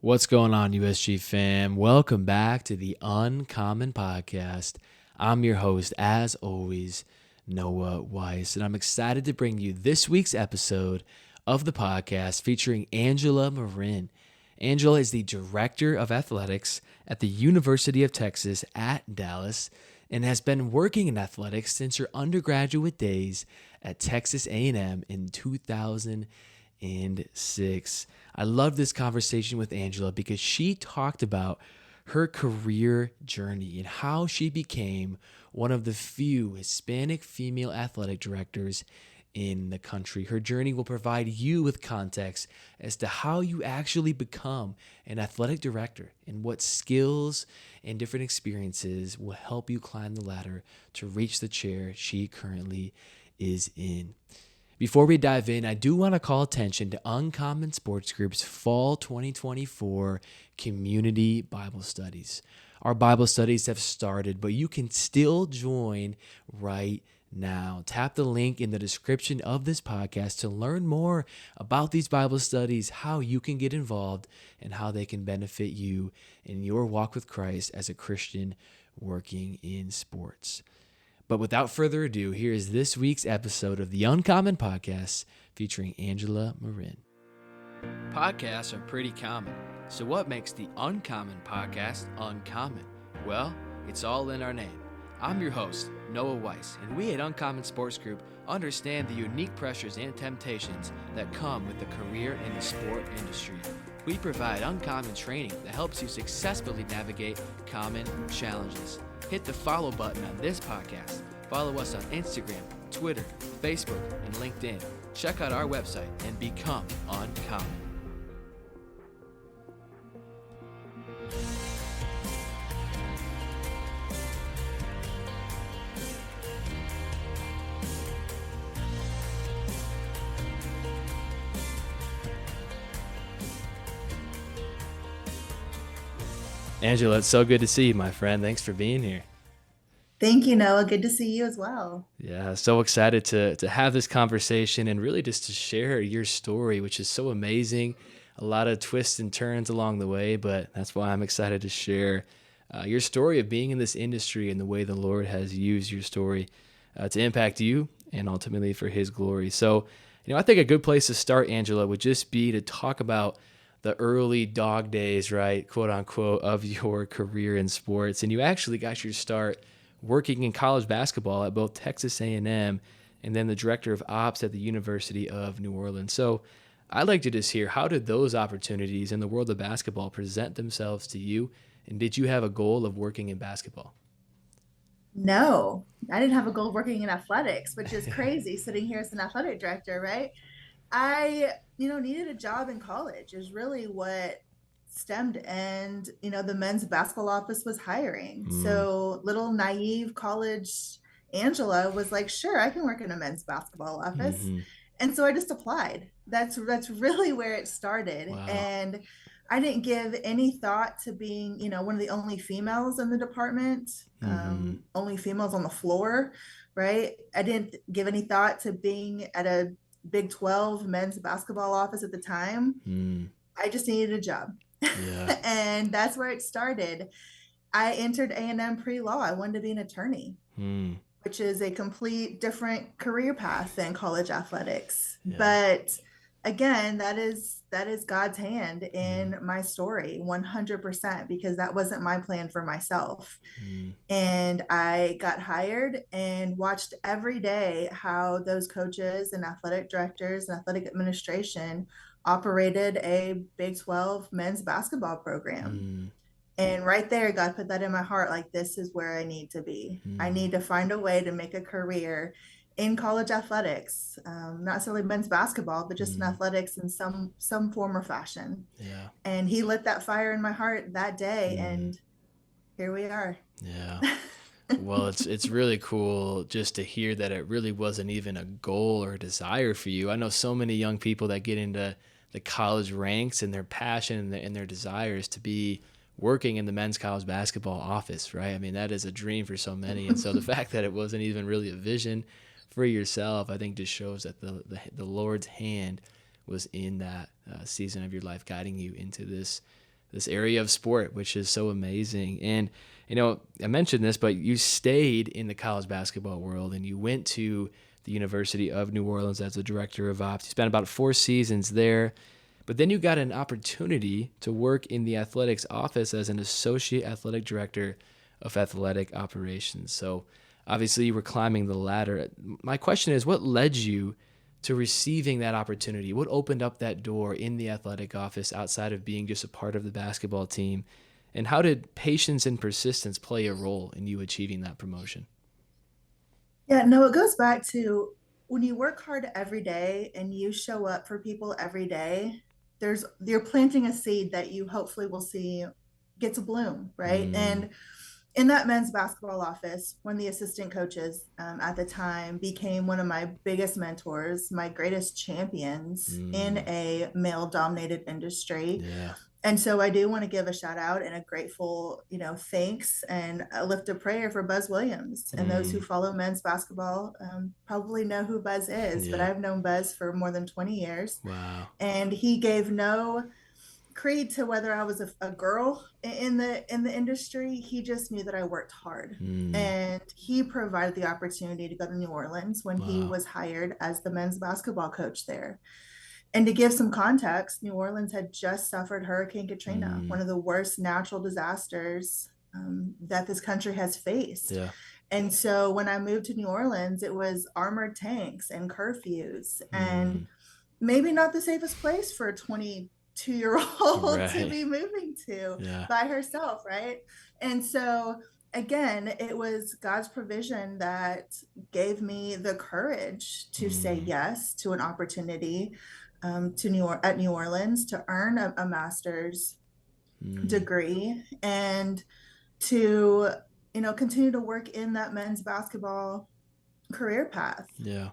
What's going on, USG fam? Welcome back to the Uncommon Podcast. I'm your host, as always, Noah Weiss, and I'm excited to bring you this week's episode of the podcast featuring Angela Marin. Angela is the Director of Athletics at the University of Texas at Dallas and has been working in athletics since her undergraduate days at Texas A&M in 2006. I love this conversation with Angela because she talked about her career journey and how she became one of the few Hispanic female athletic directors in the country. Her journey will provide you with context as to how you actually become an athletic director and what skills and different experiences will help you climb the ladder to reach the chair she currently is in. Before we dive in, I do want to call attention to Uncommon Sports Group's Fall 2024 Community Bible Studies. Our Bible studies have started, but you can still join right now. Tap the link in the description of this podcast to learn more about these Bible studies, how you can get involved, and how they can benefit you in your walk with Christ as a Christian working in sports. But without further ado, here is this week's episode of the Uncommon Podcast featuring Angela Marin. Podcasts are pretty common, so what makes the Uncommon Podcast uncommon? Well, it's all in our name. I'm your host, Noah Weiss, and we at Uncommon Sports Group understand the unique pressures and temptations that come with the career in the sport industry. We provide uncommon training that helps you successfully navigate common challenges. Hit the follow button on this podcast. Follow us on Instagram, Twitter, Facebook, and LinkedIn. Check out our website and become uncommon. Angela, it's so good to see you, my friend. Thanks for being here. Thank you, Noah. Good to see you as well. Yeah, so excited to have this conversation and really just to share your story, which is so amazing. A lot of twists and turns along the way, but that's why I'm excited to share your story of being in this industry and the way the Lord has used your story to impact you and ultimately for His glory. So, I think a good place to start, Angela, would just be to talk about the early dog days, right, quote unquote, of your career in sports. And you actually got your start working in college basketball at both Texas A&M and then the director of ops at the University of New Orleans. So I'd like to just hear, how did those opportunities in the world of basketball present themselves to you? And did you have a goal of working in basketball? No, I didn't have a goal of working in athletics, which is crazy sitting here as an athletic director, right? I needed a job in college is really what stemmed. And, the men's basketball office was hiring. Mm, So little naive college Angela was like, sure, I can work in a men's basketball office. mm-hmm. And so I just applied. That's really where it started. Wow. And I didn't give any thought to being, one of the only females in the department, Mm-hmm. only females on the floor, right? I didn't give any thought to being at a Big 12 men's basketball office at the time. Mm, I just needed a job. yeah. And that's where it started. I entered A&M pre-law. I wanted to be an attorney, Mm, which is a complete different career path than college athletics. yeah. But again, that is God's hand Mm, in my story 100%, because that wasn't my plan for myself. mm, And I got hired and watched every day how those coaches and athletic directors and athletic administration operated a Big 12 men's basketball program. mm, And right there, God put that in my heart, like, this is where I need to be. I mm, need to find a way to make a career in college athletics, not necessarily men's basketball, but just in mm, athletics in some form or fashion. yeah. And He lit that fire in my heart that day, Mm, and here we are. yeah. Well, it's really cool just to hear that it really wasn't even a goal or a desire for you. I know so many young people that get into the college ranks and their passion and their desires to be working in the men's college basketball office, right? I mean, that is a dream for so many. And so the fact that it wasn't even really a vision for yourself, I think just shows that the Lord's hand was in that season of your life guiding you into this this area of sport, which is so amazing. And, you know, I mentioned this, but you stayed in the college basketball world and you went to the University of New Orleans as the director of ops. You spent about 4 seasons there, but then you got an opportunity to work in the athletics office as an associate athletic director of athletic operations. So obviously you were climbing the ladder. My question is, what led you to receiving that opportunity? What opened up that door in the athletic office outside of being just a part of the basketball team? And how did patience and persistence play a role in you achieving that promotion? Yeah, no, it goes back to when you work hard every day and you show up for people every day, you're planting a seed that you hopefully will see get to bloom, right? Mm, And in that men's basketball office, one of the assistant coaches at the time became one of my biggest mentors, my greatest champions in mm, a male dominated industry. yeah. And so I do want to give a shout out and a grateful, thanks and a lift of prayer for Buzz Williams. And those who Mm, follow men's basketball probably know who Buzz is, but yeah. I've known Buzz for more than 20 years. Wow. And he gave no creed to whether I was a girl in the industry. He just knew that I worked hard. Mm, And he provided the opportunity to go to New Orleans when he wow. was hired as the men's basketball coach there. And to give some context, New Orleans had just suffered Hurricane Katrina, one Mm, of the worst natural disasters that this country has faced. yeah. And so when I moved to New Orleans, it was armored tanks and curfews, and Mm, maybe not the safest place for a 22-year old to right. be moving to Yeah. by herself, right? And so again, it was God's provision that gave me the courage to say Mm, yes to an opportunity at New Orleans to earn a master's mm, degree and to continue to work in that men's basketball career path. yeah.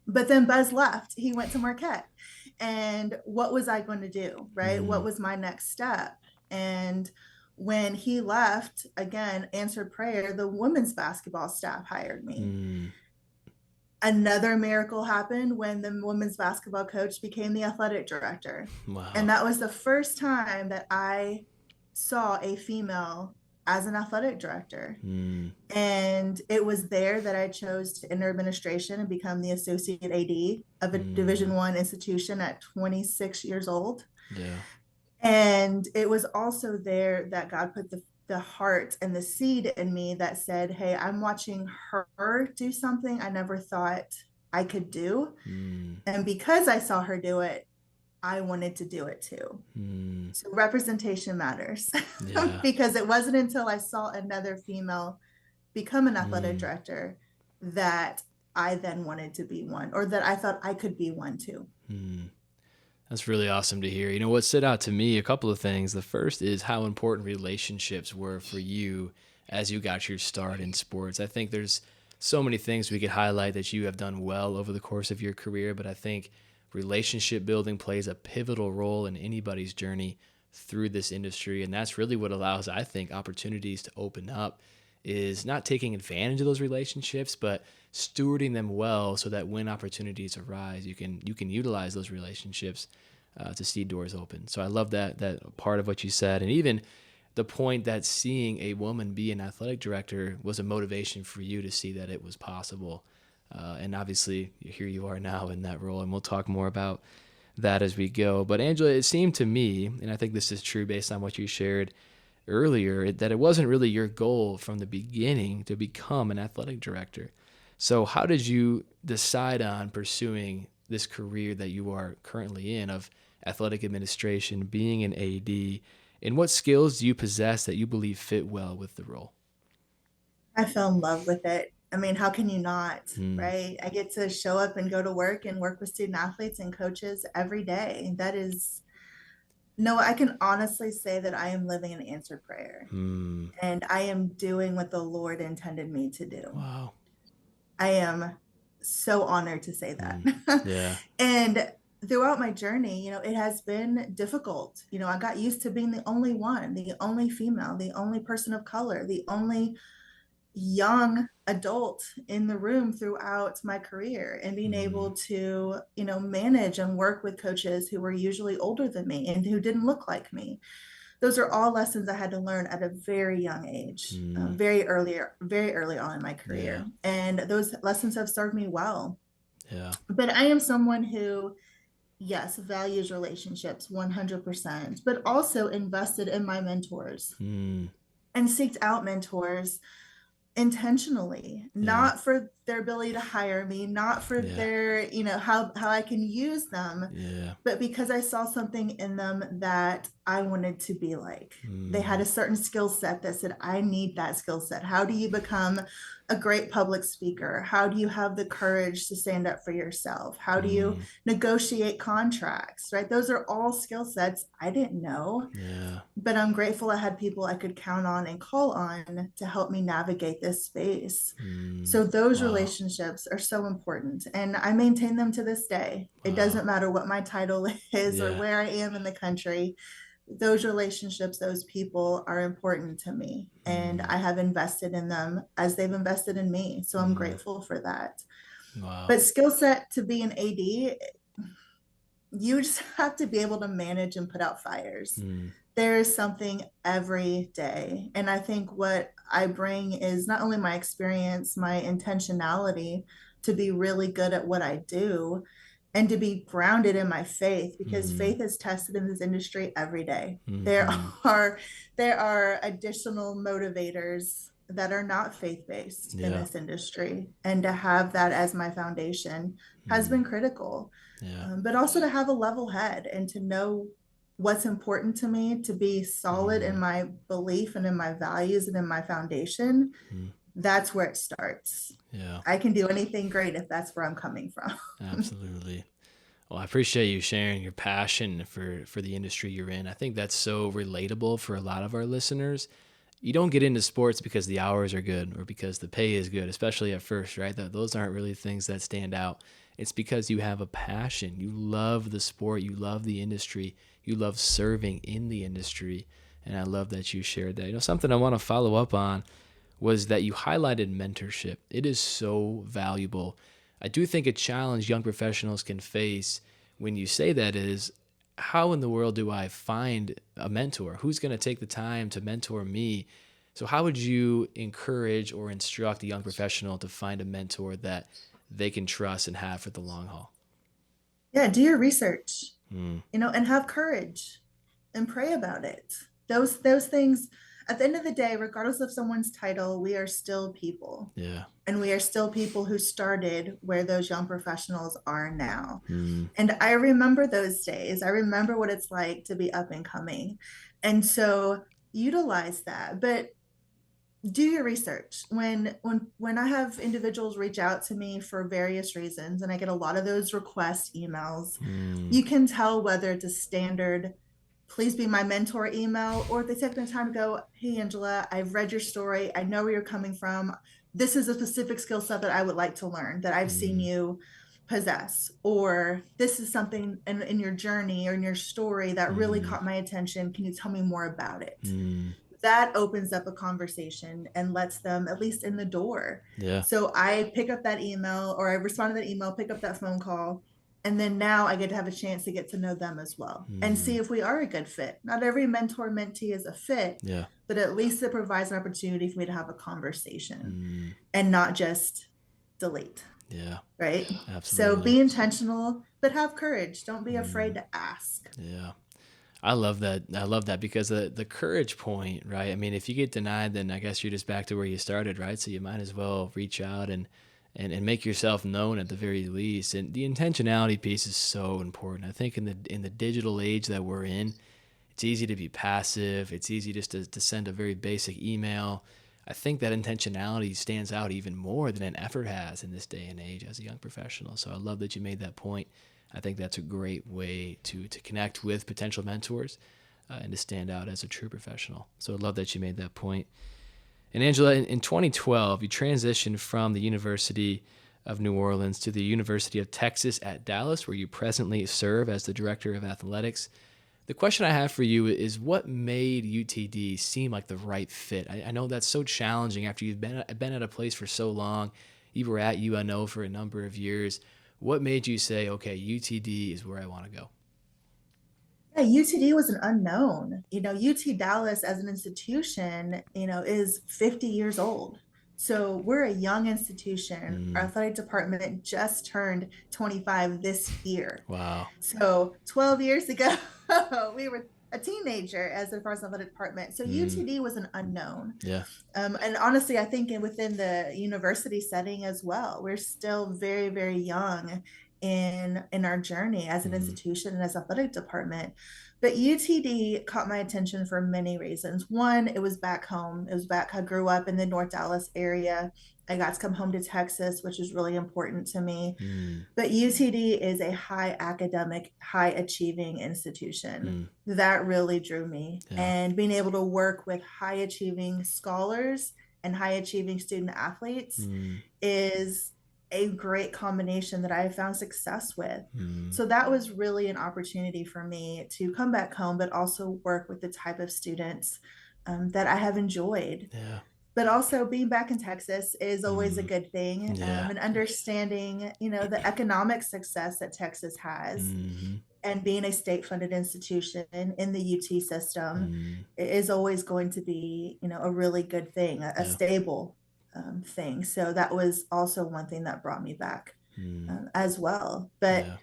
But then Buzz left. He went to Marquette. And what was I going to do? Right? What Mm, was my next step? And when he left, again, answered prayer, the women's basketball staff hired me. mm, Another miracle happened when the women's basketball coach became the athletic director. And wow. that was the first time that I saw a female as an athletic director. Mm, And it was there that I chose to enter administration and become the associate AD of a mm, Division I institution at 26 years old. yeah. And it was also there that God put the heart and the seed in me that said, hey, I'm watching her do something I never thought I could do. Mm, And because I saw her do it, I wanted to do it too. mm, So representation matters yeah. because it wasn't until I saw another female become an athletic Mm, director that I then wanted to be one, or that I thought I could be one too. mm. That's really awesome to hear. You know, what stood out to me, a couple of things. The first is how important relationships were for you as you got your start in sports. I think there's so many things we could highlight that you have done well over the course of your career, but I think relationship building plays a pivotal role in anybody's journey through this industry. And that's really what allows, I think, opportunities to open up, is not taking advantage of those relationships, but stewarding them well so that when opportunities arise, you can utilize those relationships to see doors open. So I love that part of what you said, and even the point that seeing a woman be an athletic director was a motivation for you to see that it was possible. And obviously, here you are now in that role, and we'll talk more about that as we go. But Angela, it seemed to me, and I think this is true based on what you shared earlier, that it wasn't really your goal from the beginning to become an athletic director. So, how did you decide on pursuing this career that you are currently in of athletic administration, being an AD, and what skills do you possess that you believe fit well with the role? I fell in love with it. I mean, how can you not, Mm, right? I get to show up and go to work and work with student athletes and coaches every day. That is, no, I can honestly say that I am living an answered prayer mm, and I am doing what the Lord intended me to do. wow. I am so honored to say that. Mm, yeah. And throughout my journey, it has been difficult. I got used to being the only one, the only female, the only person of color, the only young adult in the room throughout my career, and being Mm, able to, manage and work with coaches who were usually older than me and who didn't look like me. Those are all lessons I had to learn at a very young age, mm, very early on in my yeah, career. And those lessons have served me well. yeah, But I am someone who, yes, values relationships 100%, but also invested in my mentors mm, and seeked out mentors intentionally, yeah, not for their ability to hire me, not for yeah, their, how I can use them, yeah, but because I saw something in them that I wanted to be like. They had mm, a certain skill set that said, I need that skill set. How do you become a great public speaker? How do you have the courage to stand up for yourself? How do you mm, negotiate contracts, right? Those are all skill sets I didn't know, yeah, but I'm grateful I had people I could count on and call on to help me navigate this space. mm, So those wow, relationships are so important, and I maintain them to this day. It wow, doesn't matter what my title is or yeah, where I am in the country. Those relationships, those people are important to me, and mm, I have invested in them as they've invested in me. So I'm mm, grateful for that. wow, But skill set to be an AD, you just have to be able to manage and put out fires. mm, There is something every day. And I think what I bring is not only my experience, my intentionality to be really good at what I do and to be grounded in my faith, because mm, faith is tested in this industry every day. There mm, are there are additional motivators that are not faith-based in yeah, this industry. And to have that as my foundation has mm, been critical. yeah, But also to have a level head and to know what's important to me, to be solid in mm, my belief and in my values and in my foundation. mm, That's where it starts. yeah, I can do anything great if that's where I'm coming from. absolutely. Well, I appreciate you sharing your passion for the industry you're in. I think that's so relatable for a lot of our listeners. You don't get into sports because the hours are good or because the pay is good, especially at first, right? Those aren't really things that stand out. It's because you have a passion. You love the sport, you love the industry, you love serving in the industry. And I love that you shared that. Something I want to follow up on was that you highlighted mentorship. It is so valuable. I do think a challenge young professionals can face when you say that is, how in the world do I find a mentor? Who's going to take the time to mentor me? So, how would you encourage or instruct a young professional to find a mentor that they can trust and have for the long haul? Yeah, do your research, Mm, and have courage and pray about it. Those things, at the end of the day, regardless of someone's title, we are still people. yeah. And we are still people who started where those young professionals are now. Mm, And I remember those days. I remember what it's like to be up and coming. And so utilize that. But do your research. When I have individuals reach out to me for various reasons, and I get a lot of those request emails, mm, you can tell whether it's a standard please be my mentor email, or if they take the time to go, hey Angela, I've read your story, I know where you're coming from, this is a specific skill set that I would like to learn that I've seen mm, you possess, or this is something in your journey or in your story that really mm, caught my attention, can you tell me more about it? mm, That opens up a conversation and lets them at least in the door. yeah. So I pick up that email, or I respond to that email, pick up that phone call, and then now I get to have a chance to get to know them as well and see Mm, if we are a good fit. Not every mentor mentee is a fit, yeah. but at least it provides an opportunity for me to have a conversation Mm, and not just delete, yeah. right? So Absolutely. be intentional, but have courage. Don't be afraid Mm, to ask. yeah. I love that. I love that because the courage point, right? I mean, if you get denied, then I guess you're just back to where you started, right? So you might as well reach out and make yourself known at the very least. And the intentionality piece is so important. I think in the digital age that we're in, it's easy to be passive. It's easy just to send a very basic email. I think that intentionality stands out even more than an effort has in this day and age as a young professional. So I love that you made that point. I think that's a great way to connect with potential mentors and to stand out as a true professional. So I love that you made that point. And Angela, in 2012, you transitioned from the University of New Orleans to the University of Texas at Dallas, where you presently serve as the director of athletics. The question I have for you is what made UTD seem like the right fit? I know that's so challenging after you've been at a place for so long. You were at UNO for a number of years. What made you say, okay, UTD is where I want to go? Yeah, UTD was an unknown. UT Dallas as an institution, is 50 years old. So we're a young institution. Our Mm, athletic department just turned 25 this year. wow. So 12 years ago, we were a teenager as a first athletic department. So Mm, UTD was an unknown. yeah. And honestly, I think within the university setting as well, we're still very, very young in our journey as an Mm, institution and as athletic department. But UTD caught my attention for many reasons. One, it was back home. It was back. I grew up in the North Dallas area. I got to come home to Texas, which is really important to me. mm, But UTD is a high academic, high achieving institution. mm, That really drew me. yeah. And being able to work with high achieving scholars and high achieving student athletes Mm, is a great combination that I have found success with. mm, So that was really an opportunity for me to come back home, but also work with the type of students that I have enjoyed. yeah. But also being back in Texas is always a Mm, good thing. yeah. And understanding, the economic success that Texas has Mm-hmm. and being a state funded institution in the UT system Mm, is always going to be, a really good thing, a yeah. stable thing. So that was also one thing that brought me back Mm, as well. But yeah.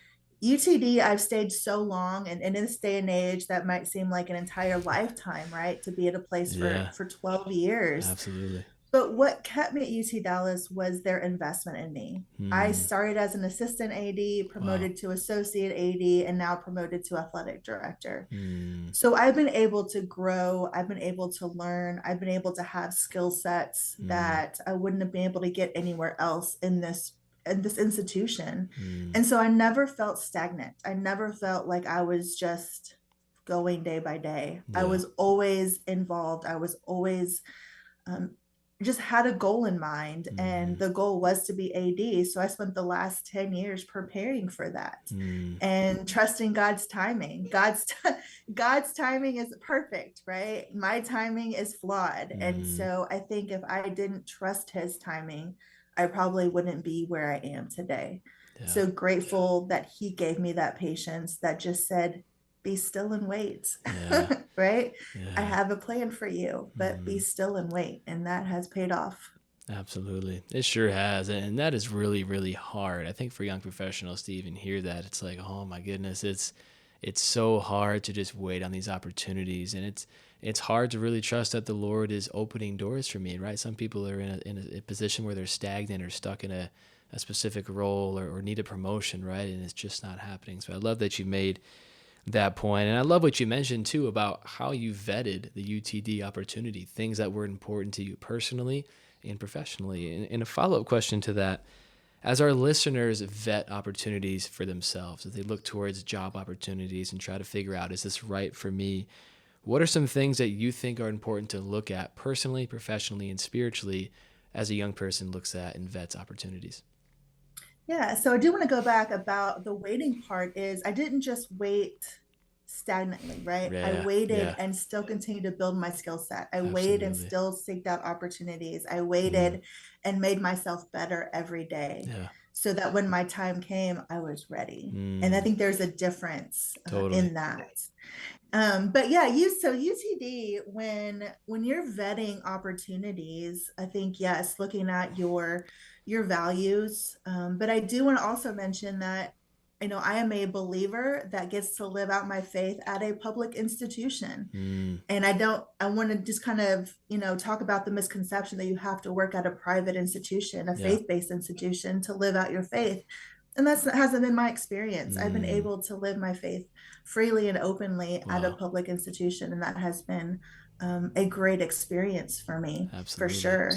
UTD, I've stayed so long, and in this day and age, that might seem like an entire lifetime, right? To be at a place for Yeah. 12 years. Absolutely. But what kept me at UT Dallas was their investment in me. I Mm, started as an assistant AD, wow. promoted to associate AD, and now promoted to athletic director. Mm, So I've been able to grow, I've been able to learn, I've been able to have skill sets mm, that I wouldn't have been able to get anywhere else in this institution. mm, And so I never felt stagnant. I never felt like I was just going day by day. I yeah. was always involved. I was always um, just had a goal in mind, and Mm, the goal was to be AD. So I spent the last 10 years preparing for that mm, and trusting God's timing. God's timing is perfect, right? My timing is flawed. And mm, so I think if I didn't trust his timing, I probably wouldn't be where I am today. yeah. So grateful that he gave me that patience that just said, be still and wait, Yeah. right? I Yeah. have a plan for you, but be Mm, still and wait. And that has paid off. absolutely. It sure has. And that is really, really hard. I think for young professionals to even hear that, it's like, oh my goodness, it's so hard to just wait on these opportunities. And it's hard to really trust that the Lord is opening doors for me, right? Some people are in a position where they're stagnant or stuck in a specific role or need a promotion, right? And it's just not happening. So I love that you made that point. And I love what you mentioned too about how you vetted the UTD opportunity, things that were important to you personally and professionally. And a follow-up question to that, as our listeners vet opportunities for themselves, as they look towards job opportunities and try to figure out, is this right for me? What are some things that you think are important to look at personally, professionally, and spiritually as a young person looks at and vets opportunities? Yeah, so I do want to go back about the waiting part is I didn't just wait stagnantly, right? I Yeah, waited yeah, and still continued to build my skill set. I waited and absolutely. still seeked out opportunities. I Mm, waited and made myself better every day yeah. so that when my time came, I was ready. And I Mm, think there's a difference totally. in that. But yeah, so UTD, when you're vetting opportunities, I think yes, looking at your values. But I do want to also mention that I am a believer that gets to live out my faith at a public institution. Mm, And I want to just kind of, talk about the misconception that you have to work at a private institution, a yeah. faith-based institution to live out your faith. And that hasn't been my experience. I've been Mm, able to live my faith freely and openly at a wow. public institution. And that has been a great experience for me, for Absolutely. sure.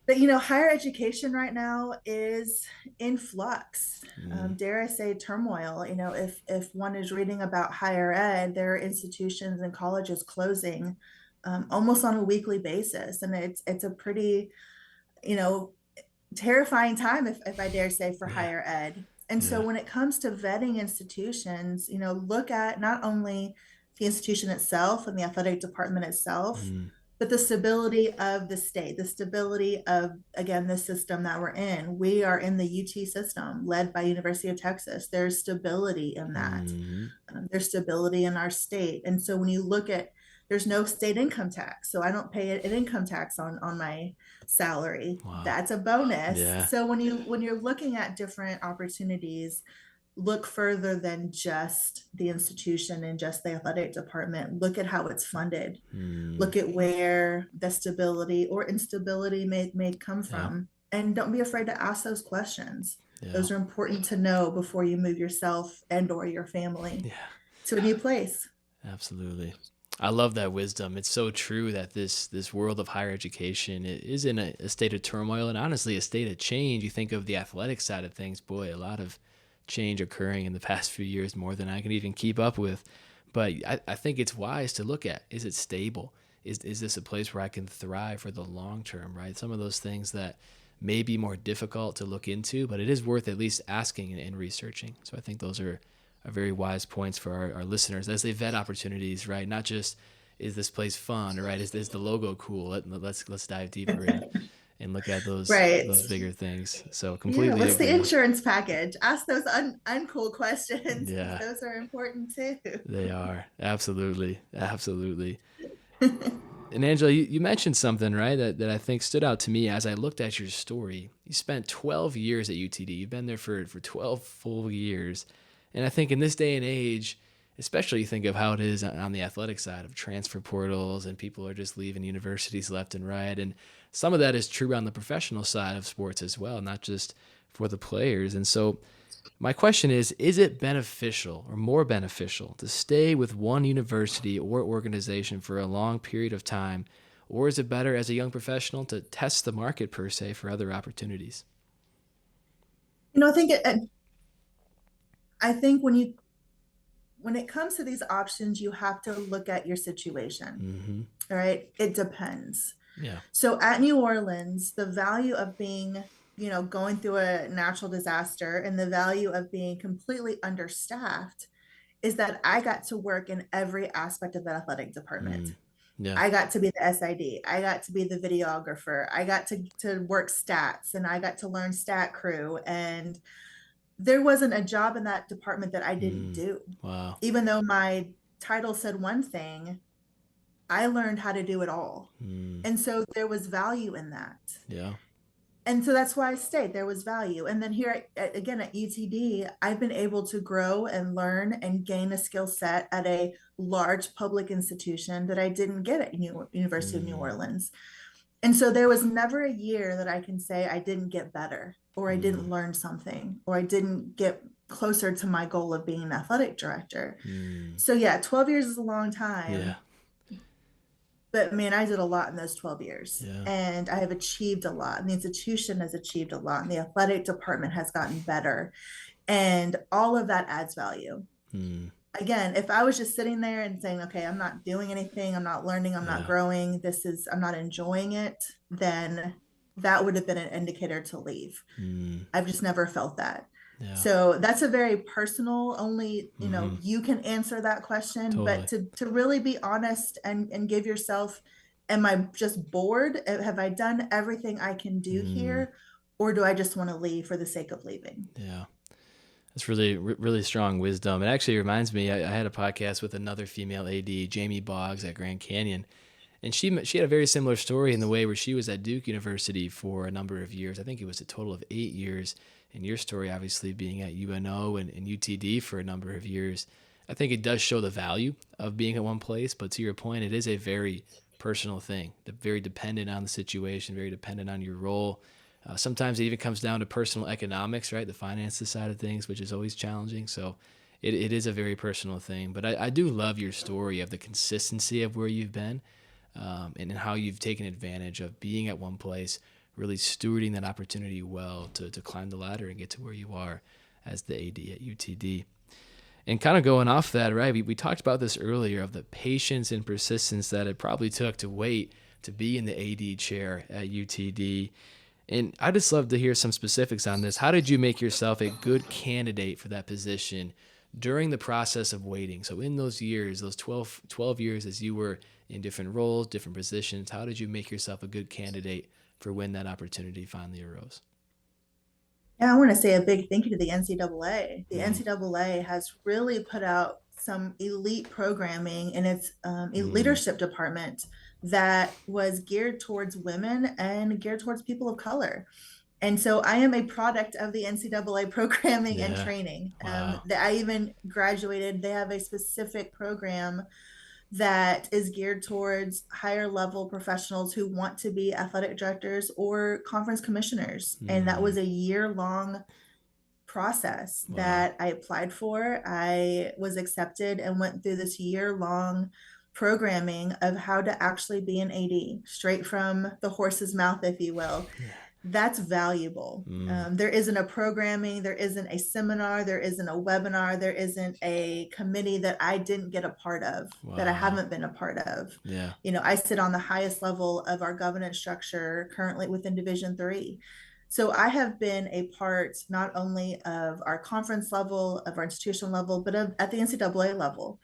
But higher education right now is in flux. Mm, Dare I say turmoil. If one is reading about higher ed, there are institutions and colleges closing almost on a weekly basis, and it's a pretty you know terrifying time, if I dare say, for yeah. higher ed. And so Yeah. when it comes to vetting institutions, look at not only the institution itself and the athletic department itself, Mm, but the stability of the state, the stability of, again, the system that we're in. We are in the UT system led by University of Texas. There's stability in that. mm, There's stability in our state. And so when you look at, there's no state income tax. So I don't pay an income tax on my salary. wow. That's a bonus. Yeah. So when you're looking at different opportunities, look further than just the institution and just the athletic department. Look at how it's funded. Mm, Look at where the stability or instability may come yeah. from. And don't be afraid to ask those questions. Yeah. Those are important to know before you move yourself and or your family Yeah. to a new place. Absolutely. I love that wisdom. It's so true that this world of higher education is in a state of turmoil and honestly a state of change. You think of the athletic side of things, boy, a lot of change occurring in the past few years, more than I can even keep up with. But I think it's wise to look at, is it stable? Is this a place where I can thrive for the long term, right? Some of those things that may be more difficult to look into, but it is worth at least asking and researching. So I think those are very wise points for our listeners as they vet opportunities, right? Not just, is this place fun, right? Is the logo cool? Let's dive deeper and look at Right. those bigger things. So Yeah. completely What's the agree. insurance package? Ask those uncool questions because Yeah, those are important too. they are. Absolutely. Absolutely. And Angela, you mentioned something, right, that I think stood out to me as I looked at your story. You spent 12 years at UTD. You've been there for 12 full years. And I think in this day and age, especially you think of how it is on the athletic side of transfer portals and people are just leaving universities left and right. And some of that is true on the professional side of sports as well, not just for the players. And so my question is it beneficial or more beneficial to stay with one university or organization for a long period of time? Or is it better as a young professional to test the market per se for other opportunities? I think when it comes to these options, you have to look at your situation. Mm-hmm. All right. It depends. Yeah. So at New Orleans, the value of being, going through a natural disaster and the value of being completely understaffed is that I got to work in every aspect of the athletic department. Mm. Yeah. I got to be the SID. I got to be the videographer. I got to work stats and I got to learn stat crew. And there wasn't a job in that department that I didn't do. Wow. Even though my title said one thing, I learned how to do it all. Mm. And so there was value in that. Yeah. And so that's why I stayed. There was value. And then here again at UTD, I've been able to grow and learn and gain a skill set at a large public institution that I didn't get at University of New Orleans. And so there was never a year that I can say I didn't get better or I didn't learn something or I didn't get closer to my goal of being an athletic director. So yeah, 12 years is a long time. Yeah. But man, I did a lot in those 12 years Yeah. and I have achieved a lot. And the institution has achieved a lot and the athletic department has gotten better. And all of that adds value. Again, if I was just sitting there and saying, okay, I'm not doing anything, I'm not learning, I'm not growing, I'm not enjoying it, then that would have been an indicator to leave. I've just never felt that. Yeah. So that's a very personal, only, you can answer that question, Totally. but to really be honest and give yourself, am I just bored? Have I done everything I can do here? Or do I just want to leave for the sake of leaving? Yeah. That's really, really strong wisdom. It actually reminds me, I had a podcast with another female AD, Jamie Boggs at Grand Canyon. And she had a very similar story in the way where she was at Duke University for a number of years. I think it was a total of 8 years. And your story, obviously, being at UNO and UTD for a number of years. I think it does show the value of being at one place. But to your point, it is a very personal thing, very dependent on the situation, very dependent on your role. Sometimes it even comes down to personal economics, right? The finances side of things, which is always challenging. So it is a very personal thing. But I do love your story of the consistency of where you've been and how you've taken advantage of being at one place, really stewarding that opportunity well to climb the ladder and get to where you are as the AD at UTD. And kind of going off that, right, we talked about this earlier of the patience and persistence that it probably took to wait to be in the AD chair at UTD. And I just love to hear some specifics on this. How did you make yourself a good candidate for that position during the process of waiting? So in those years, those 12 years as you were in different roles, different positions, how did you make yourself a good candidate for when that opportunity finally arose? Yeah, I want to say a big thank you to the NCAA. The Mm, NCAA has really put out some elite programming in its mm, leadership department that was geared towards women and geared towards people of color. And so I am a product of the NCAA programming and yeah. training. Wow. That I even graduated. They have a specific program that is geared towards higher level professionals who want to be athletic directors or conference commissioners. And that was Mm, a year long process wow. that I applied for. I was accepted and went through this year long programming of how to actually be an AD, straight from the horse's mouth, if you will. Yeah. That's valuable. Mm, There isn't a programming, there isn't a seminar, there isn't a webinar, there isn't a committee that I didn't get a part of, that I wow. haven't been a part of. Yeah. You know, I sit on the highest level of our governance structure currently within Division 3. So I have been a part not only of our conference level, of our institutional level, but at the NCAA level.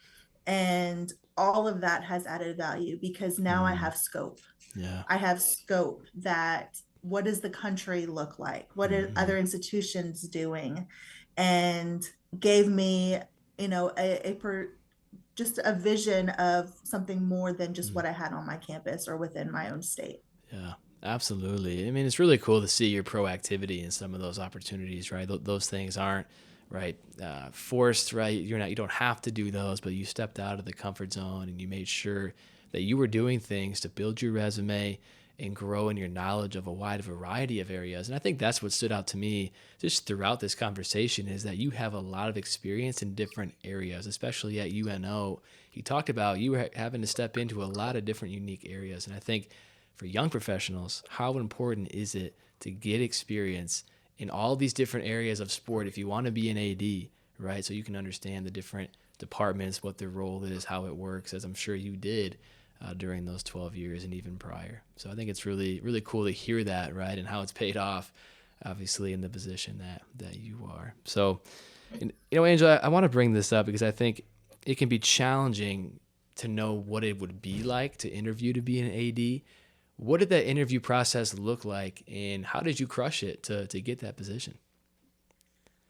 And all of that has added value because now I Mm, have scope. yeah. I have scope that what does the country look like? What are Hmm. other institutions doing? And gave me, you know, just a vision of something more than just what I had on my campus or within my own state. Yeah, absolutely. I mean, it's really cool to see your proactivity in some of those opportunities, right? Those things aren't right forced, right? You don't have to do those, but you stepped out of the comfort zone and you made sure that you were doing things to build your resume and grow in your knowledge of a wide variety of areas. And I think that's what stood out to me just throughout this conversation is that you have a lot of experience in different areas, especially at UNO. You talked about you having to step into a lot of different unique areas. And I think for young professionals, how important is it to get experience in all these different areas of sport if you want to be an AD, right? So you can understand the different departments, what their role is, how it works, as I'm sure you did during those 12 years and even prior. So I think it's really, really cool to hear that, right? And how it's paid off, obviously, in the position that you are. So, Angela, I want to bring this up because I think it can be challenging to know what it would be like to interview to be an AD. What did that interview process look like, and how did you crush it to get that position?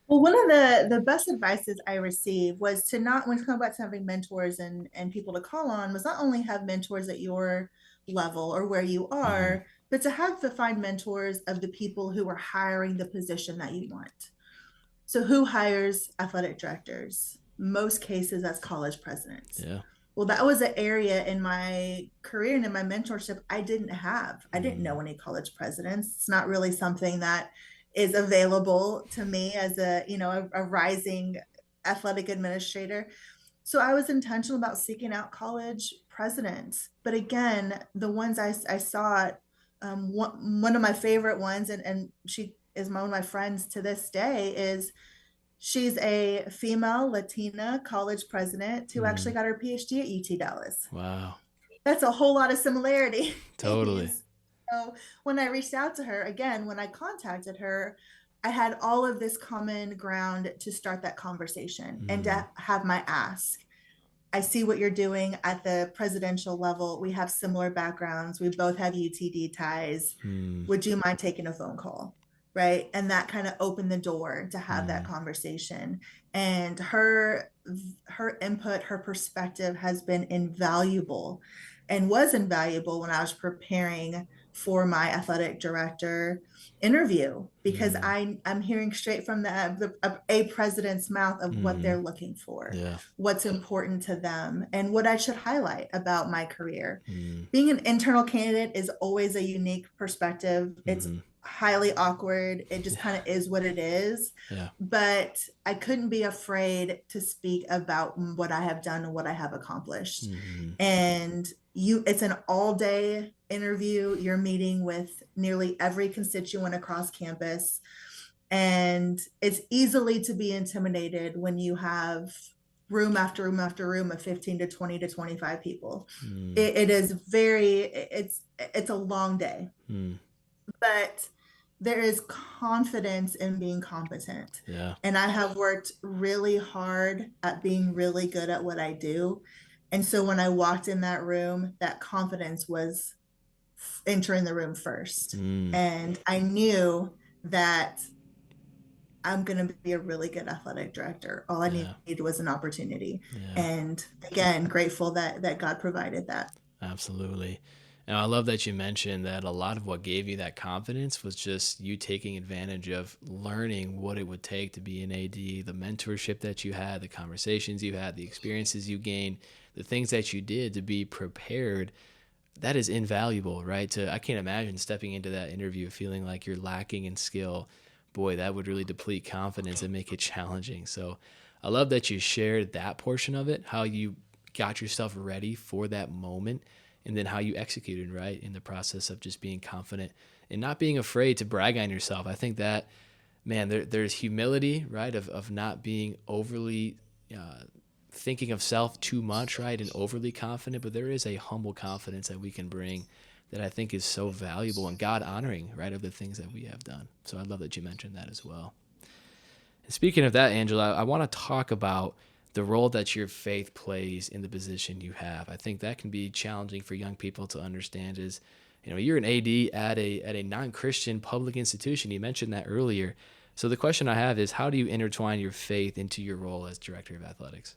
Well, one of the best advices I received was to not, when it comes back to having mentors and people to call on, was not only have mentors at your level or where you Hmm. are, but to have to find mentors of the people who are hiring the position that you want. So who hires athletic directors? Most cases as college presidents. Yeah. Well, that was an area in my career and in my mentorship I didn't have. I didn't Mm, know any college presidents. It's not really something that is available to me as a rising athletic administrator. So I was intentional about seeking out college presidents. But again, the ones I saw, one of my favorite ones, and she is one of my friends to this day, is she's a female Latina college president who actually mm, got her PhD at UT Dallas. wow. That's a whole lot of similarities. Totally. So when I reached out to her, again, when I contacted her, I had all of this common ground to start that conversation and Mm, to have my ask. I see what you're doing at the presidential level. We have similar backgrounds. We both have UTD ties. mm, Would you mind taking a phone call? Right. And that kind of opened the door to have that mm, conversation. And her input, her perspective has been invaluable and was invaluable when I was preparing for my athletic director interview because mm, I'm hearing straight from a president's mouth of what mm, they're looking for, yeah. what's important to them, and what I should highlight about my career. Mm, Being an internal candidate is always a unique perspective. It's mm-hmm. highly awkward. It just kind Yeah. of is what it is. Yeah. But I couldn't be afraid to speak about what I have done and what I have accomplished. Mm-hmm. And it's an all day interview. You're meeting with nearly every constituent across campus. And it's easily to be intimidated when you have room after room after room of 15 to 20 to 25 people. Mm, It is very, it's a long day, mm, but there is confidence in being competent. Yeah. And I have worked really hard at being really good at what I do. And so when I walked in that room, that confidence was entering the room first. Mm, And I knew that I'm going to be a really good athletic director. All I yeah. needed was an opportunity. Yeah. And again, grateful that God provided that. Absolutely. And I love that you mentioned that a lot of what gave you that confidence was just you taking advantage of learning what it would take to be an AD, the mentorship that you had, the conversations you had, the experiences you gained, the things that you did to be prepared. That is invaluable, right? I can't imagine stepping into that interview feeling like you're lacking in skill. Boy, that would really deplete confidence and make it challenging. So I love that you shared that portion of it, how you got yourself ready for that moment, and then how you executed, right, in the process of just being confident and not being afraid to brag on yourself. I think that, man, there's humility, right, of not being overly thinking of self too much, right, and overly confident, but there is a humble confidence that we can bring that I think is so valuable and God honoring, right, of the things that we have done. So I love that you mentioned that as well. And speaking of that, Angela, I want to talk about the role that your faith plays in the position you have. I think that can be challenging for young people to understand is, you're an AD at a non-Christian public institution. You mentioned that earlier. So the question I have is, how do you intertwine your faith into your role as director of athletics?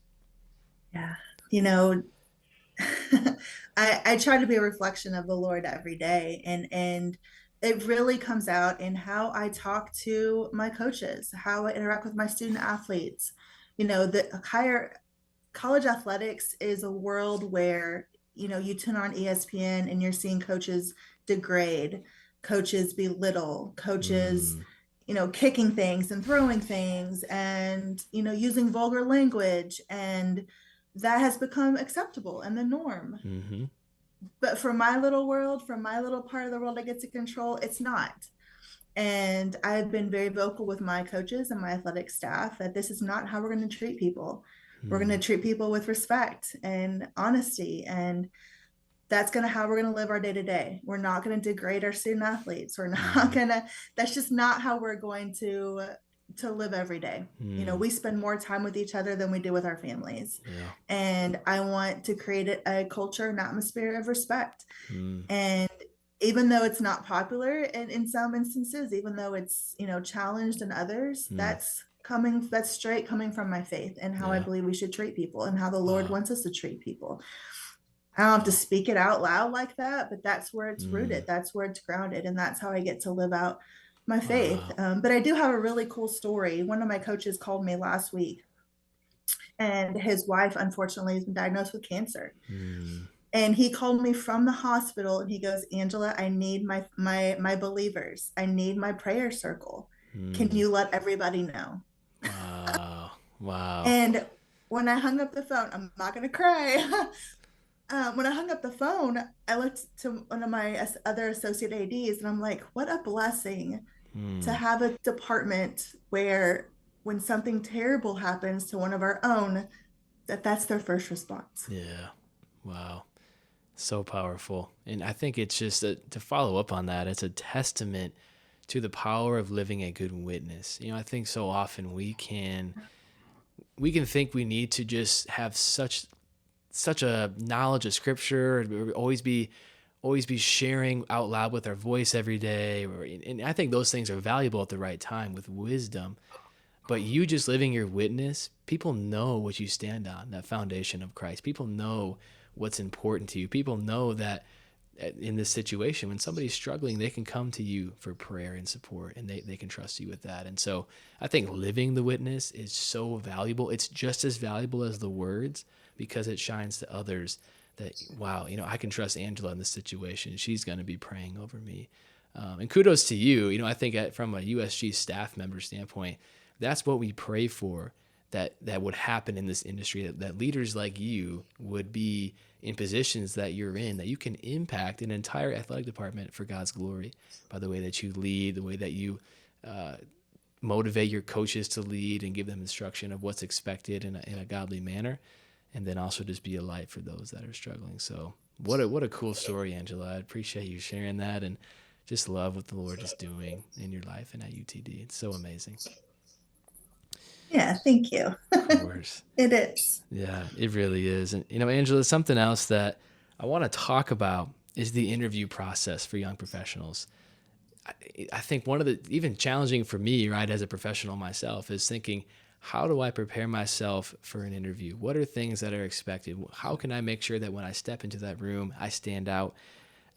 Yeah. You know, I try to be a reflection of the Lord every day, and it really comes out in how I talk to my coaches, how I interact with my student athletes. The higher college athletics is a world where you tune on ESPN and you're seeing coaches degrade, coaches belittle, coaches Mm, kicking things and throwing things and using vulgar language, and that has become acceptable and the norm. mm-hmm. But for my little world, for my little part of the world I get to control, it's not. And I've been very vocal with my coaches and my athletic staff that this is not how we're going to treat people. We're going Mm, to treat people with respect and honesty, and that's going to how we're going to live our day to day. We're not going to degrade our student athletes. We're not mm, going to, that's just not how we're going to live every day. mm, We spend more time with each other than we do with our families. yeah. And I want to create a culture, an atmosphere of respect. Mm, And even though it's not popular in some instances, even though it's, challenged in others, mm, that's straight coming from my faith and how I yeah. believe we should treat people and how the Lord Wow. wants us to treat people. I don't have to Wow. speak it out loud like that, but that's where it's Mm, rooted. That's where it's grounded. And that's how I get to live out my faith. wow. But I do have a really cool story. One of my coaches called me last week, and his wife, unfortunately, has been diagnosed with cancer. Mm, And he called me from the hospital and he goes, Angela, I need my believers. I need my prayer circle. Can mm, you let everybody know? wow. Wow. And when I hung up the phone, I'm not going to cry. When I hung up the phone, I looked to one of my other associate ADs and I'm like, what a blessing to Mm, have a department where when something terrible happens to one of our own, that's their first response. yeah. Wow. So powerful. And I think it's just to follow up on that, it's a testament to the power of living a good witness. I think so often we can think we need to just have such a knowledge of scripture, and always be sharing out loud with our voice every day, and I think those things are valuable at the right time with wisdom. But you just living your witness, people know what you stand on, that foundation of Christ. People know what's important to you. People know that in this situation, when somebody's struggling, they can come to you for prayer and support, and they can trust you with that. And so I think living the witness is so valuable. It's just as valuable as the words because it shines to others that, wow, I can trust Angela in this situation. She's going to be praying over me. And kudos to you. I think from a USG staff member standpoint, that's what we pray for, that would happen in this industry, that leaders like you would be in positions that you're in, that you can impact an entire athletic department for God's glory by the way that you lead, the way that you motivate your coaches to lead and give them instruction of what's expected in a godly manner, and then also just be a light for those that are struggling. So what a cool story, Angela. I appreciate you sharing that and just love what the Lord is doing in your life and at UTD. It's so amazing. Yeah, thank you. Of course. It is. Yeah, it really is. And, Angela, something else that I want to talk about is the interview process for young professionals. I think one of the even challenging for me, right, as a professional myself, is thinking, how do I prepare myself for an interview? What are things that are expected? How can I make sure that when I step into that room, I stand out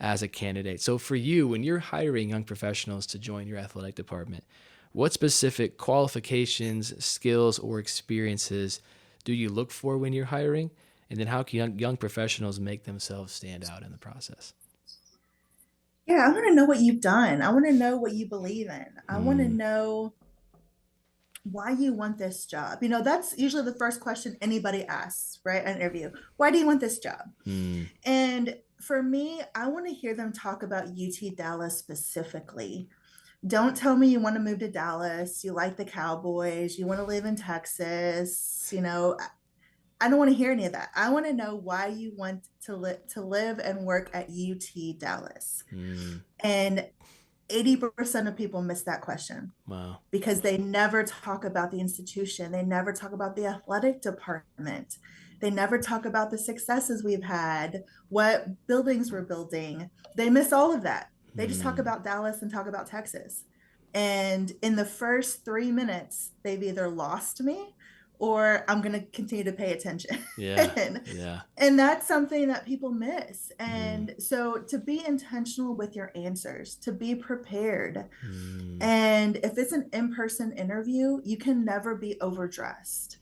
as a candidate? So for you, when you're hiring young professionals to join your athletic department, what specific qualifications, skills, or experiences do you look for when you're hiring? And then how can young professionals make themselves stand out in the process? Yeah, I want to know what you've done. I want to know what you believe in. I want to Mm, know why you want this job. That's usually the first question anybody asks, right? An interview. Why do you want this job? mm, And for me, I want to hear them talk about UT Dallas specifically. Don't tell me you want to move to Dallas, you like the Cowboys, you want to live in Texas. I don't want to hear any of that. I want to know why you want to live and work at UT Dallas. mm. And 80% of people miss that question Wow. because they never talk about the institution. They never talk about the athletic department. They never talk about the successes we've had, what buildings we're building. They miss all of that. They just talk Mm. about Dallas and talk about Texas. And in the first 3 minutes, they've either lost me or I'm going to continue to pay attention. Yeah. and, Yeah. and that's something that people miss. Mm, And so to be intentional with your answers, to be prepared, mm, and if it's an in-person interview, you can never be overdressed.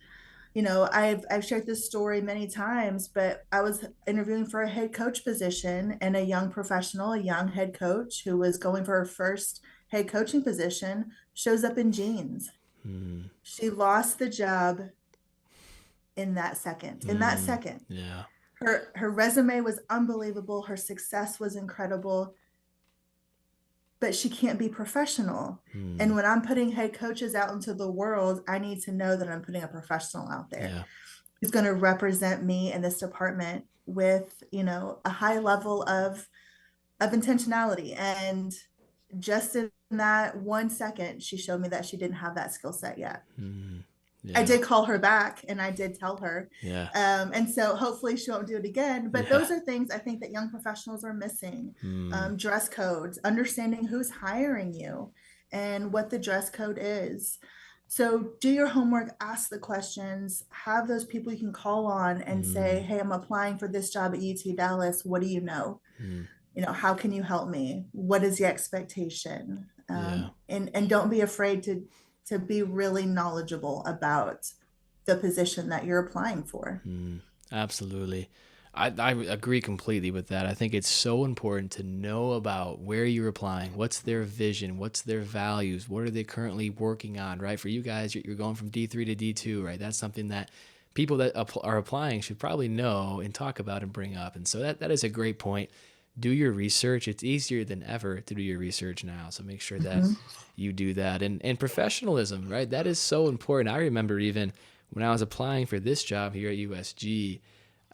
I've shared this story many times, but I was interviewing for a head coach position, and a young professional, a young head coach who was going for her first head coaching position, shows up in jeans. mm, She lost the job in that second. In that mm. second. Yeah. Her resume was unbelievable, her success was incredible, but she can't be professional. And Mm. when I'm putting head coaches out into the world, I need to know that I'm putting a professional out there Yeah. who's going to represent me in this department with, a high level of intentionality. And just in that 1 second, she showed me that she didn't have that skill set yet. Mm. I Yeah. did call her back and I did tell her. Yeah. And so hopefully she won't do it again. But Yeah. those are things I think that young professionals are missing. Mm. Dress codes, understanding who's hiring you and what the dress code is. So do your homework, ask the questions, have those people you can call on and say, Mm. hey, I'm applying for this job at UT Dallas. What do you know? Mm. How can you help me? What is the expectation? Yeah. And don't be afraid to be really knowledgeable about the position that you're applying for. Mm. Absolutely. I agree completely with that. I think it's so important to know about where you're applying, what's their vision, what's their values, what are they currently working on, right? For you guys, you're going from D3 to D2, right? That's something that people that are applying should probably know and talk about and bring up. And so that is a great point. Do your research. It's easier than ever to do your research now. So make sure that Mhm. you do that. And professionalism, right? That is so important. I remember even when I was applying for this job here at USG,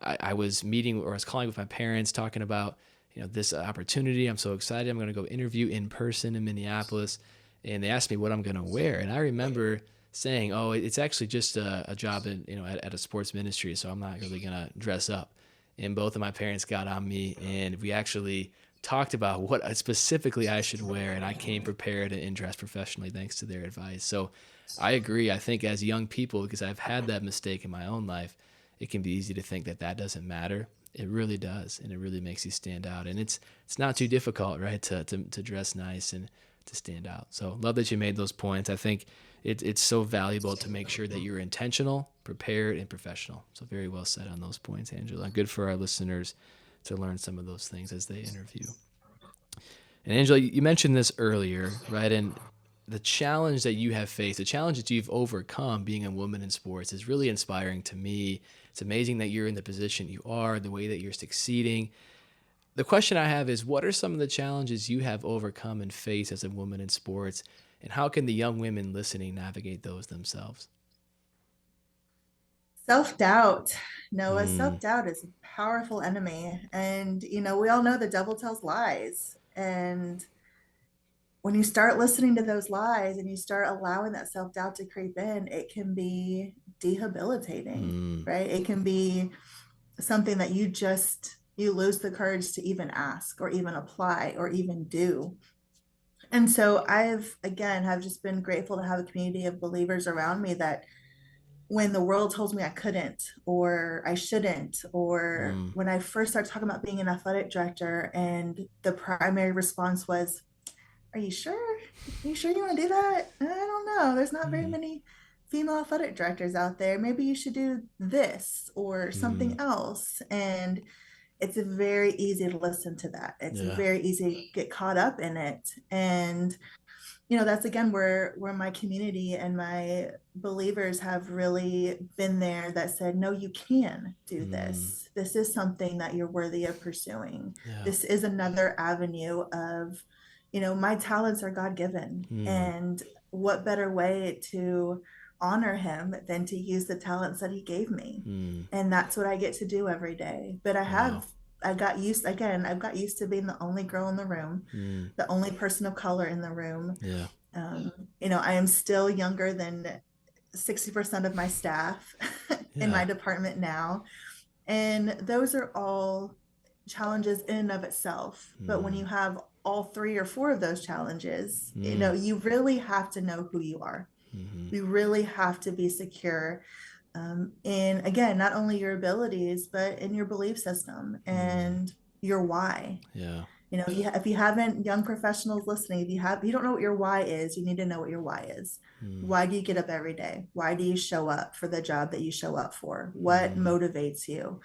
I was meeting or I was calling with my parents talking about, this opportunity. I'm so excited. I'm going to go interview in person in Minneapolis. And they asked me what I'm going to wear. And I remember saying, oh, it's actually just a job in, at a sports ministry. So I'm not really going to dress up. And both of my parents got on me and we actually talked about what specifically I should wear. And I came prepared and dressed professionally thanks to their advice. So I agree. I think as young people, because I've had that mistake in my own life, it can be easy to think that that doesn't matter. It really does, and it really makes you stand out. And it's not too difficult, right, to dress nice and to stand out. So love that you made those points. I think it's so valuable to make sure that you're intentional, prepared, and professional. So very well said on those points, Angela. Good for our listeners to learn some of those things as they interview. And Angela, you mentioned this earlier, right? And the challenge that you have faced, the challenge that you've overcome being a woman in sports is really inspiring to me. It's amazing that you're in the position you are, the way that you're succeeding. The question I have is, what are some of the challenges you have overcome and faced as a woman in sports? And how can the young women listening navigate those themselves? Self-doubt. Noah, Mm, self-doubt is a powerful enemy. And, we all know the devil tells lies. And when you start listening to those lies and you start allowing that self-doubt to creep in, it can be debilitating, Mm, right? It can be something that you lose the courage to even ask or even apply or even do. And so have just been grateful to have a community of believers around me that when the world told me I couldn't or I shouldn't, or mm, when I first started talking about being an athletic director and the primary response was, are you sure? Are you sure you want to do that? I don't know. There's not very mm, many female athletic directors out there. Maybe you should do this or mm. something else. And it's very easy to listen to that. It's Yeah. very easy to get caught up in it. And that's again where my community and my believers have really been there that said, no, you can do Mm, this. This is something that you're worthy of pursuing. yeah. This is another avenue of, my talents are God given. Mm, And what better way to honor him than to use the talents that he gave me? mm. And that's what I get to do every day. But Wow. I've got used to being the only girl in the room, Mm, the only person of color in the room. yeah. um, I am still younger than 60% of my staff in my Yeah. department now. And those are all challenges in and of itself. But when Mm, you have all three or four of those challenges, mm, you really have to know who you are. mm-hmm. You really have to be secure in, again, not only your abilities, but in your belief system Mm, and your why. yeah. If you haven't, young professionals listening, if you don't know what your why is, you need to know what your why is. Mm, Why do you get up every day? Why do you show up for the job that you show up for? What mm, motivates you?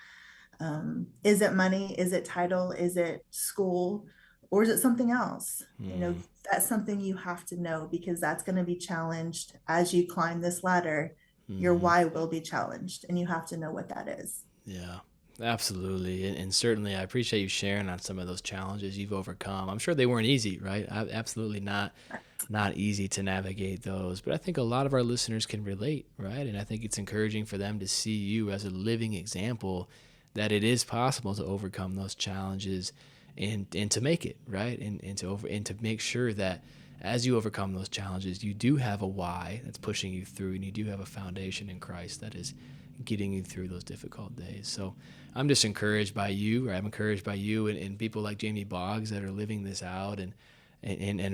Is it money? Is it title? Is it school? Or is it something else? mm, That's something you have to know, because that's going to be challenged as you climb this ladder. Your mm. why will be challenged, and you have to know what that is. Yeah. Absolutely. And certainly I appreciate you sharing on some of those challenges you've overcome. I'm sure they weren't easy, right? Absolutely not easy to navigate those, but I think a lot of our listeners can relate, right? And I think it's encouraging for them to see you as a living example that it is possible to overcome those challenges and to make it, right? And to make sure that as you overcome those challenges, you do have a why that's pushing you through, and you do have a foundation in Christ that is getting you through those difficult days. So I'm just encouraged by you, or I'm encouraged by you and people like Jamie Boggs that are living this out and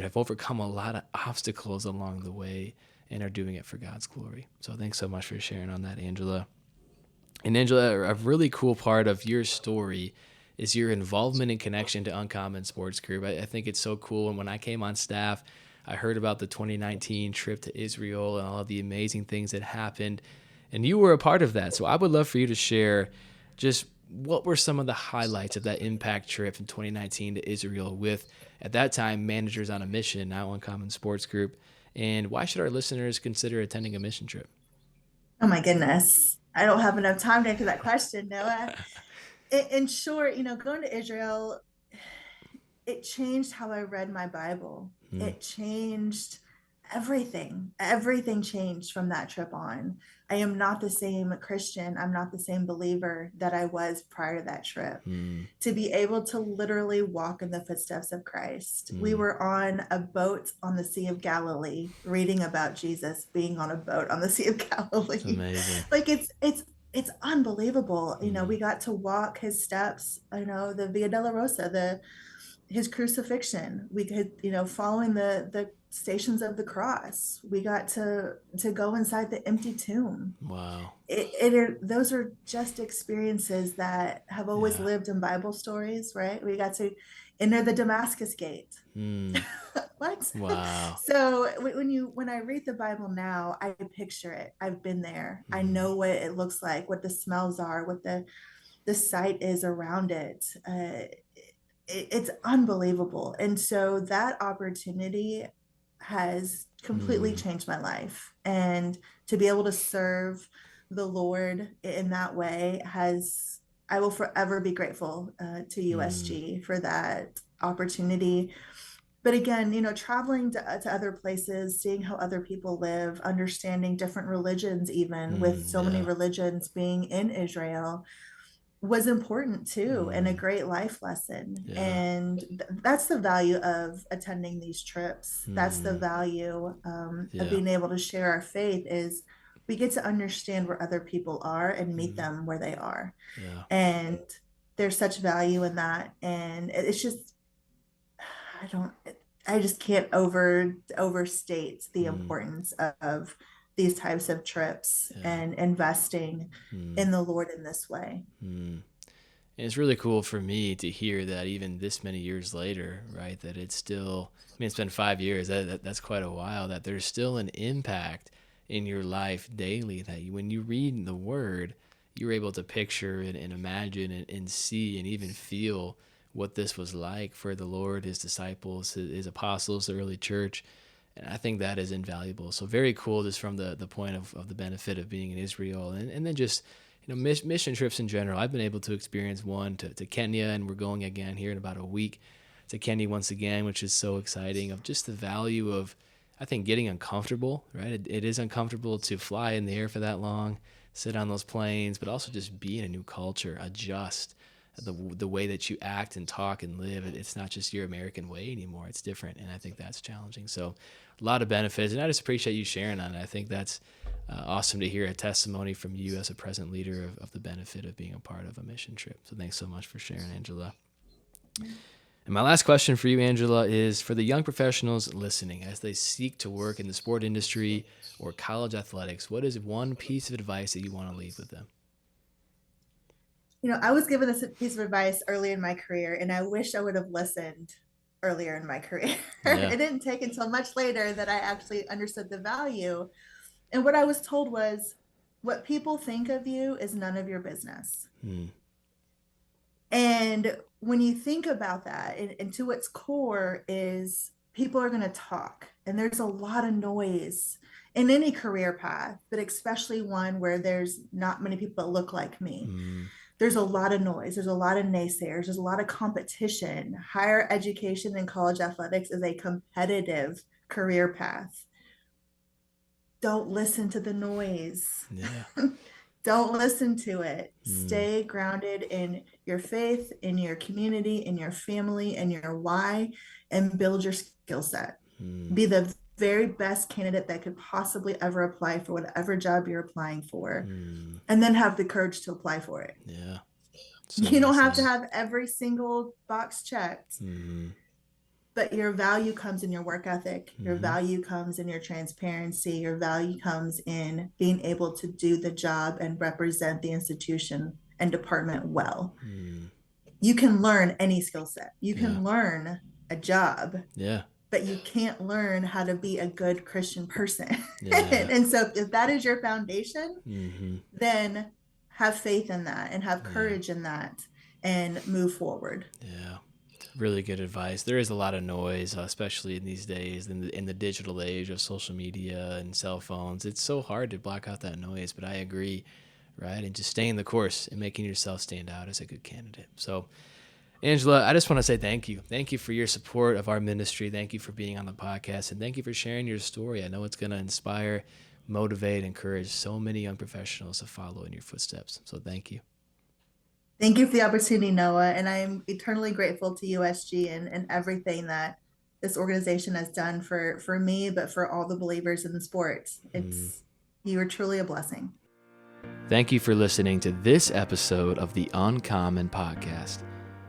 have overcome a lot of obstacles along the way and are doing it for God's glory. So thanks so much for sharing on that, Angela. And Angela, a really cool part of your story is your involvement and connection to Uncommon Sports Group. I think it's so cool. And when I came on staff, I heard about the 2019 trip to Israel and all of the amazing things that happened. And you were a part of that. So I would love for you to share just what were some of the highlights of that impact trip in 2019 to Israel with, at that time, Managers on a Mission, now Uncommon Sports Group. And why should our listeners consider attending a mission trip? Oh my goodness. I don't have enough time to answer that question, Noah. In short, going to Israel, it changed how I read my Bible. Mm, It changed everything. Everything changed from that trip on. I am not the same Christian. I'm not the same believer that I was prior to that trip. mm, To be able to literally walk in the footsteps of Christ. We mm. were on a boat on the Sea of Galilee, reading about Jesus being on a boat on the Sea of It's Galilee. amazing. Like it's unbelievable. Mm, We got to walk his steps, the Via della Rosa, his crucifixion. We could, following the stations of the cross. We got to go inside the empty tomb. wow. Those are just experiences that have always Yeah. lived in Bible stories, right? We got to enter the Damascus gate. Mm, What? wow. So when I read the Bible now, I picture it. I've been there. I Mm, know what it looks like, what the smells are, what the sight is around it. It's unbelievable. And so that opportunity has completely mm, changed my life. And to be able to serve the Lord in that way I will forever be grateful to mm, USG for that opportunity. But again, traveling to other places, seeing how other people live, understanding different religions, even with so many yeah. religions being in Israel, was important too, and a great life lesson. And that's the value of attending these trips. That's the value of being able to share our faith, is we get to understand where other people are and meet them where they are. And there's such value in that. And it's just, I just can't overstate the importance of these types of trips and investing in the Lord in this way. And it's really cool for me to hear that even this many years later, right, that it's still, I mean, it's been 5 years, that's quite a while, that there's still an impact in your life daily, that when you read the word, you're able to picture and imagine and see and even feel what this was like for the Lord, his disciples, his apostles, the early church. And I think that is invaluable. So very cool, just from the point of the benefit of being in Israel, and then just, mission trips in general. I've been able to experience one to Kenya, and we're going again here in about a week to Kenya once again, which is so exciting, of just the value of, I think, getting uncomfortable, right? It is uncomfortable to fly in the air for that long, sit on those planes, but also just be in a new culture, adjust the way that you act and talk and live. It's not just your American way anymore. It's different. And I think that's challenging. So a lot of benefits. And I just appreciate you sharing on it. I think that's awesome to hear a testimony from you as a present leader of the benefit of being a part of a mission trip. So thanks so much for sharing, Angela. And my last question for you, Angela, is for the young professionals listening as they seek to work in the sport industry or college athletics, what is one piece of advice that you want to leave with them? I was given this piece of advice early in my career, and I wish I would have listened earlier in my career. It didn't take until much later that I actually understood the value. And what I was told was, what people think of you is none of your business. And when you think about that, and to its core is, people are going to talk, and there's a lot of noise in any career path, but especially one where there's not many people that look like me. There's a lot of noise. There's a lot of naysayers. There's a lot of competition. Higher education and college athletics is a competitive career path. Don't listen to the noise. Don't listen to it. Stay grounded in your faith, in your community, in your family, and your why, and build your skill set. Be the very best candidate that could possibly ever apply for whatever job you're applying for, and then have the courage to apply for it. You don't have to have every single box checked, but your value comes in your work ethic. Your value comes in your transparency. Your value comes in being able to do the job and represent the institution and department well. You can learn any skill set. You can learn a job. But you can't learn how to be a good Christian person. And so if that is your foundation, then have faith in that and have courage in that and move forward. Really good advice. There is a lot of noise, especially in these days, in the digital age of social media and cell phones. It's so hard to block out that noise, but I agree, right? And just staying the course and making yourself stand out as a good candidate. So Angela, I just want to say thank you. Thank you for your support of our ministry. Thank you for being on the podcast, and thank you for sharing your story. I know it's going to inspire, motivate, encourage so many young professionals to follow in your footsteps. So thank you. Thank you for the opportunity, Noah, and I am eternally grateful to USG and everything that this organization has done for me, but for all the believers in the sport. You are truly a blessing. Thank you for listening to this episode of the Uncommon Podcast.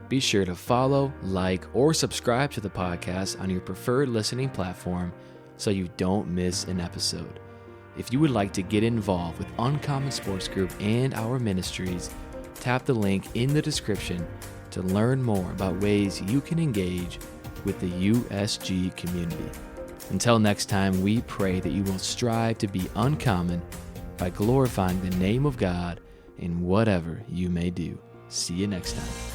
Be sure to follow, like, or subscribe to the podcast on your preferred listening platform so you don't miss an episode. If you would like to get involved with Uncommon Sports Group and our ministries, tap the link in the description to learn more about ways you can engage with the USG community. Until next time, we pray that you will strive to be uncommon by glorifying the name of God in whatever you may do. See you next time.